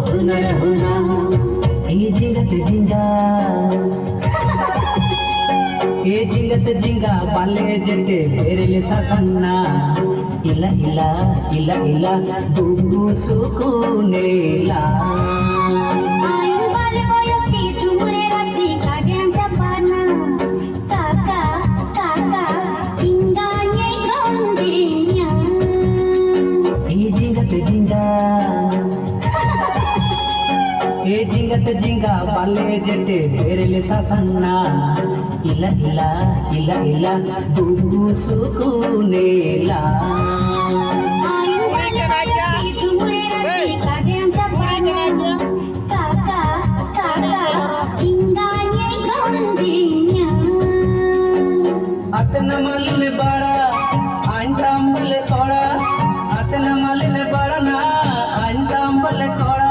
हुनर हुना ए जिंगत जिंगा बाले जटे बेरेले ससन्ना इला इला इला इला दुगु सुकुनेला आइन बाले बयसी तुमुरे राशि कागें जपाना काका काका इंगाnye gondenya ए जिंगत जिंगा बाले जटे बेरेले ससन्ना इला इला इला इला दुगु सुकुनेला